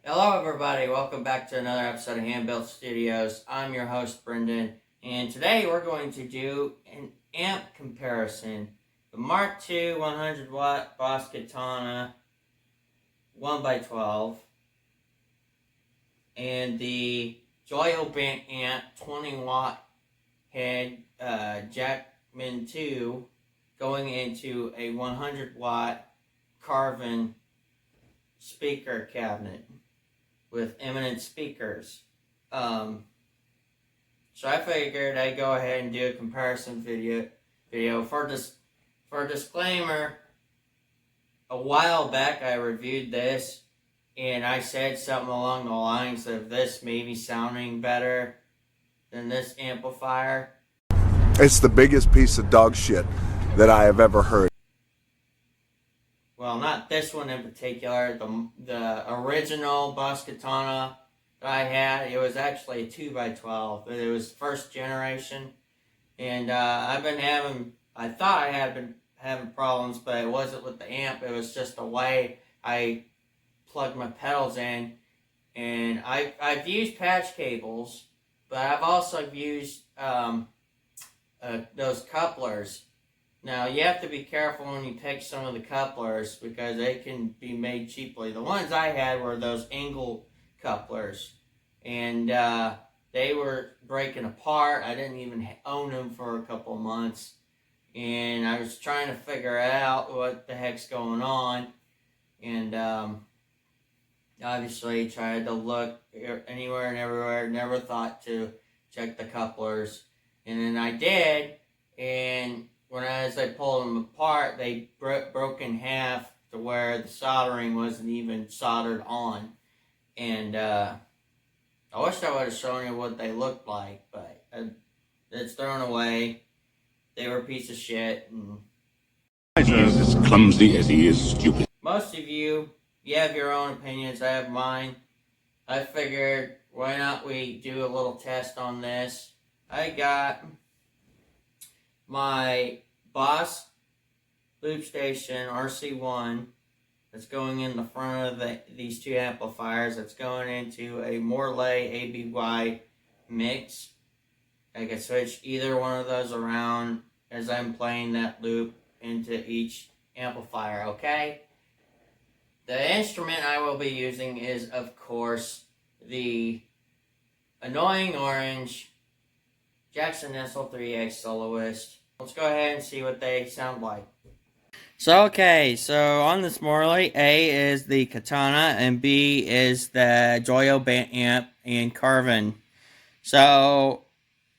Hello everybody, welcome back to another episode of Hand-Built Studios. I'm your host Brendan, and today we're going to do an amp comparison. The Mark II 100 watt Boss Katana 1x12 and the Joyo Band Amp 20 watt head Jackman II going into a 100 watt Carvin speaker cabinet with eminent speakers. So I figured I'd go ahead and do a comparison video. For disclaimer, a while back I reviewed this and I said something along the lines of this maybe sounding better than this amplifier. It's the biggest piece of dog shit that I have ever heard. Well, not this one in particular. The original Boss Katana that I had, it was actually a 2x12. But it was first generation. And I thought I had been having problems, but it wasn't with the amp. It was just the way I plugged my pedals in. And I've used patch cables, but I've also used those couplers. Now, you have to be careful when you pick some of the couplers because they can be made cheaply. The ones I had were those angle couplers, and they were breaking apart. I didn't even own them for a couple of months, and I was trying to figure out what the heck's going on, and obviously tried to look anywhere and everywhere, never thought to check the couplers, and then I did, and as I pulled them apart, they broke in half to where the soldering wasn't even soldered on. And I wish I would have shown you what they looked like, but it's thrown away. They were a piece of shit. And He is as clumsy as he is stupid. most of you have your own opinions. I have mine. I figured, why not we do a little test on this. I got my Boss loop station RC1 that's going in the front of these two amplifiers. That's going into a Morley ABY mix. I can switch either one of those around as I'm playing that loop into each amplifier, okay? The instrument I will be using is, of course, the annoying orange Jackson SL3X Soloist. Let's go ahead and see what they sound like. So on this Morley, A is the Katana and B is the Joyo Band Amp and Carvin. So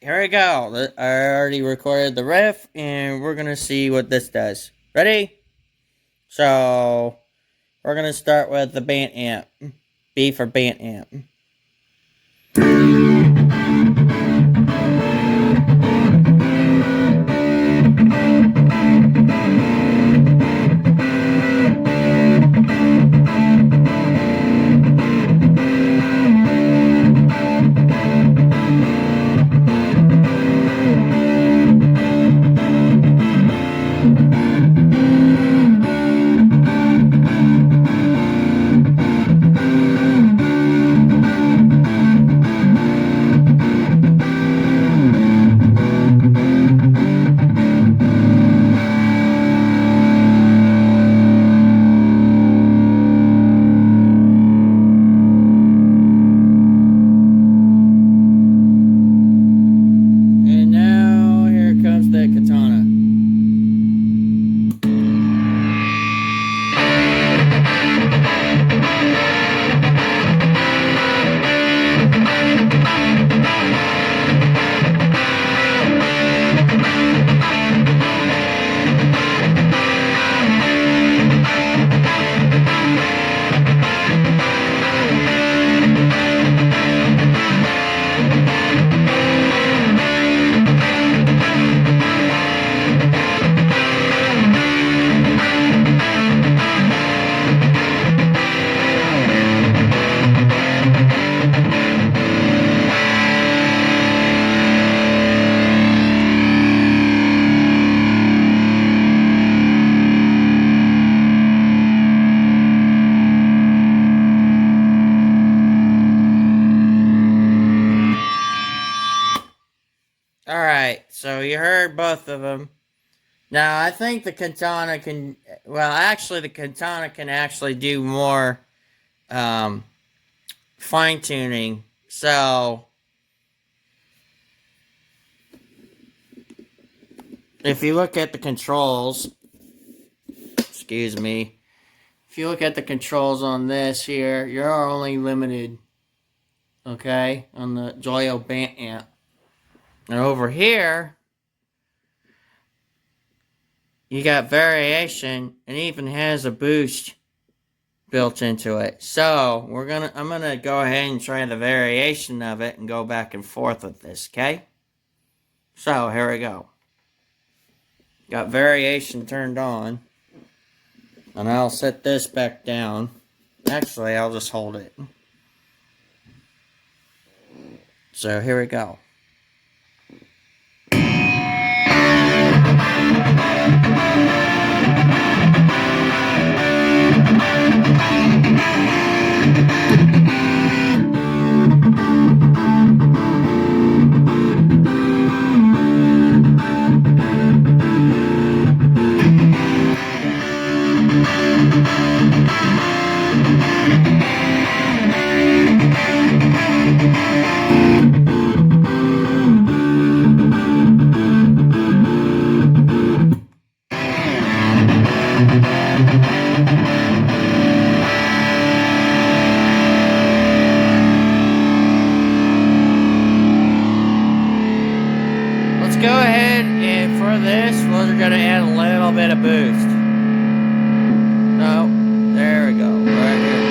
here we go. I already recorded the riff and we're going to see what this does. Ready? So we're going to start with the band amp. B for band amp. so you heard both of them. Now, I think the Katana can, well, actually, the Katana can actually do more fine-tuning. So, if you look at the controls, excuse me, if you look at the controls on this here, you're only limited, okay, on the Joyo band amp. And over here, you got variation, and even has a boost built into it. So I'm gonna go ahead and try the variation of it and go back and forth with this, okay? So here we go. Got variation turned on, and I'll set this back down. Actually, I'll just hold it. So here we go. Go ahead and for this, we're going to add a little bit of boost. No, there we go, right here.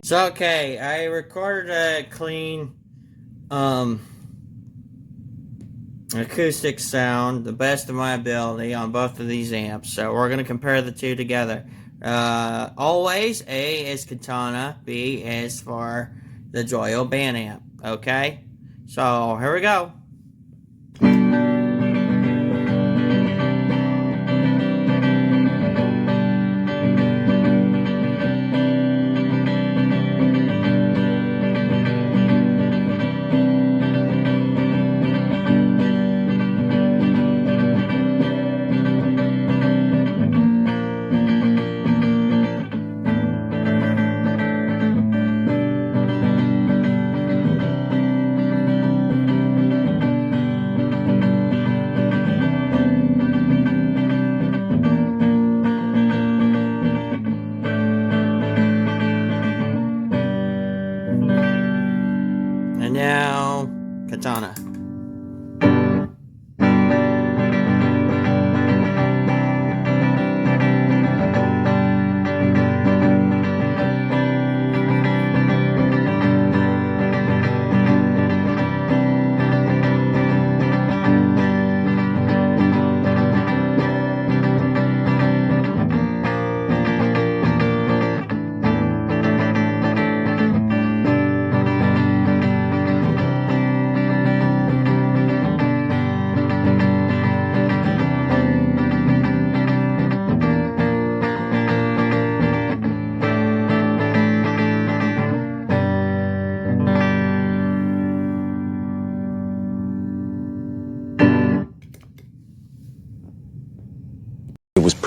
So, okay, I recorded a clean acoustic sound, the best of my ability on both of these amps. So we're going to compare the two together. Always, A is Katana, B is for the Joyo band amp. Okay? So, here we go.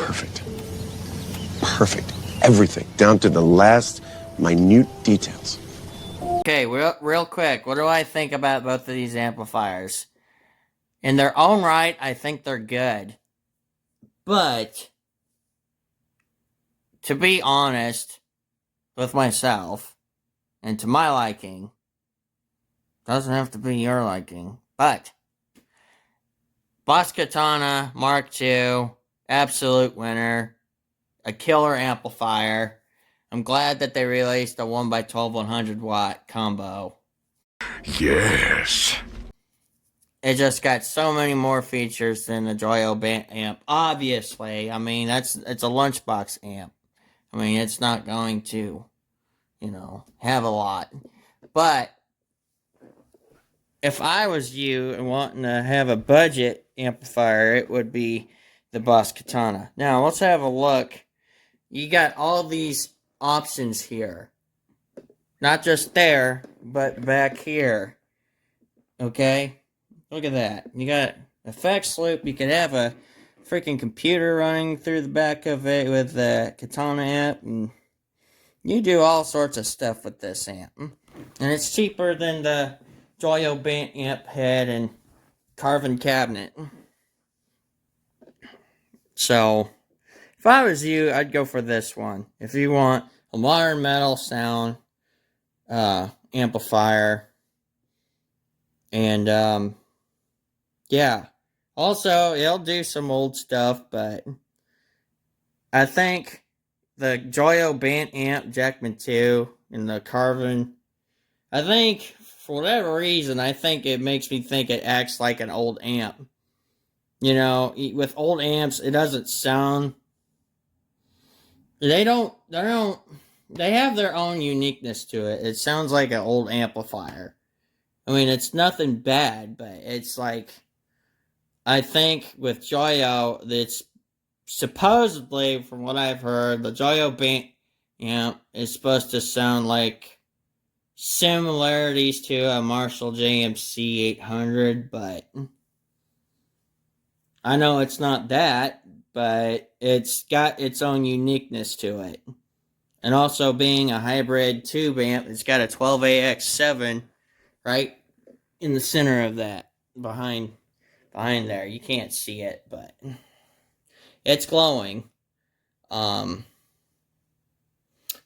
perfect. Perfect. Everything, down to the last minute details. Okay, real quick, what do I think about both of these amplifiers? In their own right, I think they're good. But, to be honest with myself, and to my liking, doesn't have to be your liking, but Boss Katana Mark II, absolute winner, a killer amplifier. I'm glad that they released a 1x12 100-watt combo. Yes. It just got so many more features than the Joyo band amp. Obviously, I mean, it's a lunchbox amp. I mean, it's not going to, have a lot. But if I was you and wanting to have a budget amplifier, it would be the Boss Katana. Now, let's have a look. You got all these options here. Not just there, but back here. Okay? Look at that. You got effects loop. You could have a freaking computer running through the back of it with the Katana amp. And you do all sorts of stuff with this amp. And it's cheaper than the Joyo band amp head and Carvin cabinet. So, if I was you, I'd go for this one. If you want a modern metal sound amplifier. And, yeah. Also, it'll do some old stuff, but I think the Joyo band amp Jackman II and the Carvin, I think, for whatever reason, I think it makes me think it acts like an old amp. With old amps, it doesn't sound... They have their own uniqueness to it. It sounds like an old amplifier. I mean, it's nothing bad, but it's like, I think with Joyo, it's supposedly, from what I've heard, the Joyo band amp is supposed to sound like similarities to a Marshall JMC 800, but I know it's not that, but it's got its own uniqueness to it. And also being a hybrid tube amp, it's got a 12AX7 right in the center of that, behind there. You can't see it, but it's glowing. But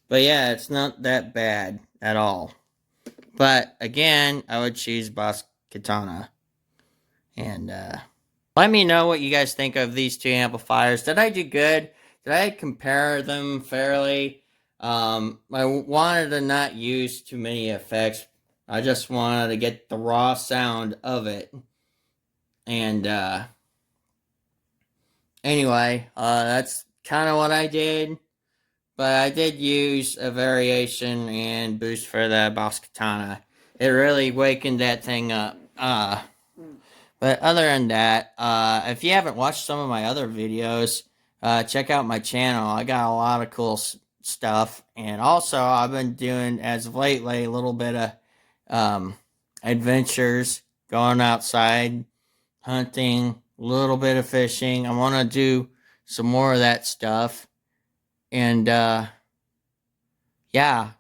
yeah, it's not that bad at all. But again, I would choose Boss Katana. And let me know what you guys think of these two amplifiers. Did I do good? Did I compare them fairly? I wanted to not use too many effects. I just wanted to get the raw sound of it. And anyway, that's kind of what I did. But I did use a variation and boost for the Boss Katana. It really wakened that thing up. But other than that, if you haven't watched some of my other videos, check out my channel. I got a lot of cool stuff. And also, I've been doing, as of lately, a little bit of adventures, going outside, hunting, a little bit of fishing. I want to do some more of that stuff. And, yeah,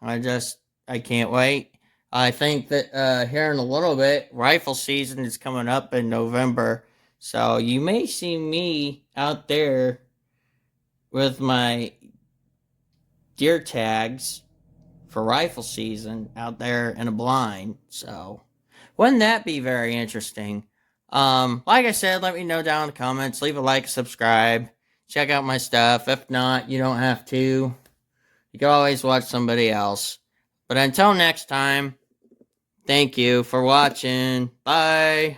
I can't wait. I think that here in a little bit, rifle season is coming up in November. So you may see me out there with my deer tags for rifle season out there in a blind. So wouldn't that be very interesting? Like I said, let me know down in the comments. Leave a like, subscribe. Check out my stuff. If not, you don't have to. You can always watch somebody else. But until next time, thank you for watching. Bye.